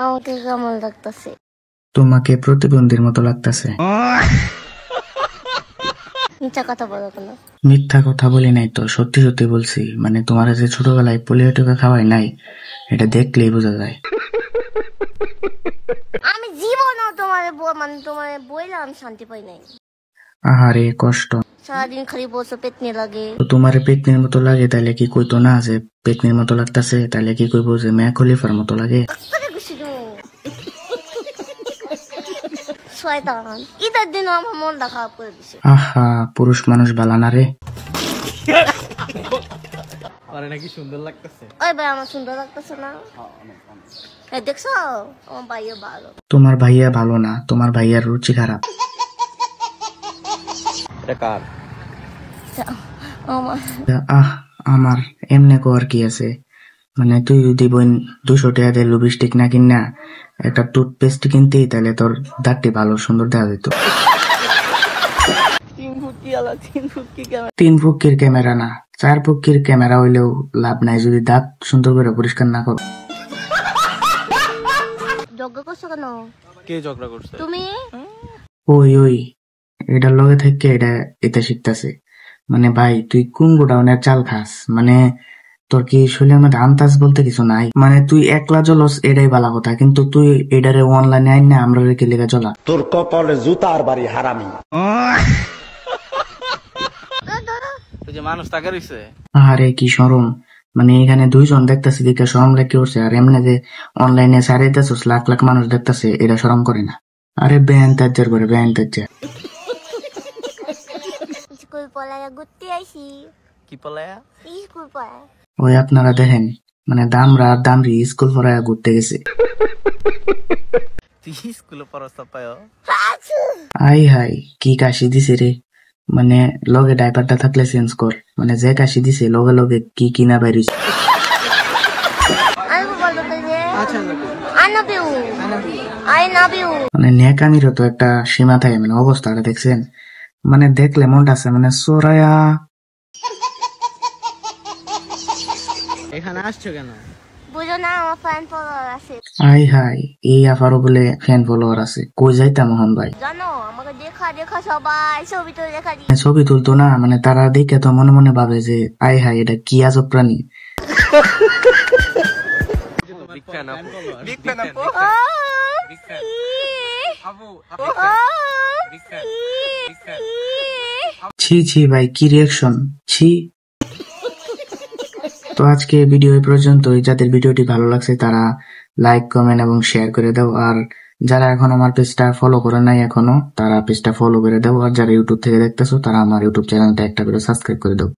আমাকে কেমন লাগতেছে? তোমাকে প্রতিবন্ধীর মতো লাগতেছে। মিথ্যা কথা বলো কেন? মিথ্যা কথা বলি নাই তো, সত্যি সত্যি বলছি। মানে তোমার যে ছোটবেলায় পোলিও টোকা খাওয়াই নাই, এটা দেখলেই বোঝা যায়। আমি জীবনও তোমার বইলে আমি শান্তি পাই নাই। আহারে কষ্ট। সারাদিন খালি বলছো পেটনি লাগে। তো তোমার পেতনির মতো লাগে তাহলে কি কইতো না যে পেতনির মতো লাগতাছে? তাহলে কি কইবো যে মেয়া খলিফার মতো লাগে? শয়তান, ঈদের দিন আমার মনটা খারাপ করে দিছে। আহা, পুরুষ মানুষ বালা না রে। আরে নাকি সুন্দর লাগতেছে। ওই ভাই আমার সুন্দর লাগতেছে না? দেখছো আমার ভাইয়া ভালো। তোমার ভাইয়া ভালো না, তোমার ভাইয়ার রুচি খারাপ। এটা কার? আমার আহ, আমার এমনে কর কি আছে? মানে তুই যদি বোন 200 টাকা দিয়ে লিপস্টিক না কিনা একটা টুথপেস্ট কিনতি, তাহলে তোর দাঁতটি ভালো সুন্দর দেখা যেত। 3 ফুকির ক্যামেরা না, 4 ফুকির ক্যামেরা হইলেও লাভ নাই যদি দাঁত সুন্দর করে পরিষ্কার না করো। যজ্ঞ করছো কেন? কে ঝগড়া করছে? তুমি। ওই এটার লগে থেকে এটা শিখতেছে। মানে ভাই তুই কোন গোডাউনের চাল খাস? মানে তোর কি শরীরের মধ্যে আন্তাজ বলতে কিছু নাই? মানে তুই একলা জলস এটাই ভালো কথা, কিন্তু তুই এটারে অনলাইনে আইন না আমরা রেখে লেগে চলা। তোর কপালে জুতার বাড়ি হারামি। ওই যে মানুষ তাকে রইছে। আরে কি শরম! মানে এখানে 2 জন দেখতেছে দিকে শরম লেগে উঠছে, আর এমনি যে অনলাইনে সারাইতেছিস লাখ লাখ মানুষ দেখতেছে, এটা শরম করে না? আরে ব্যান তাজ্জার করে ব্যান তাজ্জার। স্কুল পড়ায় ঘুরতে আইছি। কি পলায়া? স্কুল পড়ায়। ওই আপনারা দেখেন, মানে দামরা আর দামরি স্কুল পড়ায় ঘুরতে গেছে। তুই স্কুলে পড়াস পায়? আই হাই কি কাশি দিছে রে! মানে লগে ডাইপারটা থাকলে চেঞ্জ কর, মানে যে কাশি দিছে লগে লগে কি কিনা বাইরিস। আমি বলতো যে I love you. I love you. মানে ন্যাকামিরও তো একটা সীমা থাকে, মানে অবস্থাটা দেখছেন? মানে দেখলে মনটা আছে মানে সোরায়া। এখানে আসছো কেন? বুঝো না আমার ফ্যান ফলোয়ার আছে। আই হাই, এই আফারও বলে ফ্যান ফলোয়ার আছে? কই যাইতা মোহন ভাই? জানো আমাকে দেখা দেখা সবাই ছবি তো দেখা দি। ছবি তুলতো না, মানে তারা দেখে তো মনে মনে ভাবে যে আই হাই এটা কি আজব প্রাণী। ছি ছি ভাই, কি রিয়াকশন! ছি। তো আজকে ভিডিও এই পর্যন্তই। যাদের ভিডিওটি ভালো লাগছে তারা লাইক কমেন্ট এবং শেয়ার করে দাও, আর যারা এখন আমার পেজটা ফলো করে নাই এখনো, তারা পেজটা ফলো করে দাও, আর যারা ইউটিউব থেকে দেখতেছো তারা আমার ইউটিউব চ্যানেলটা একটা করে সাবস্ক্রাইব করে দাও।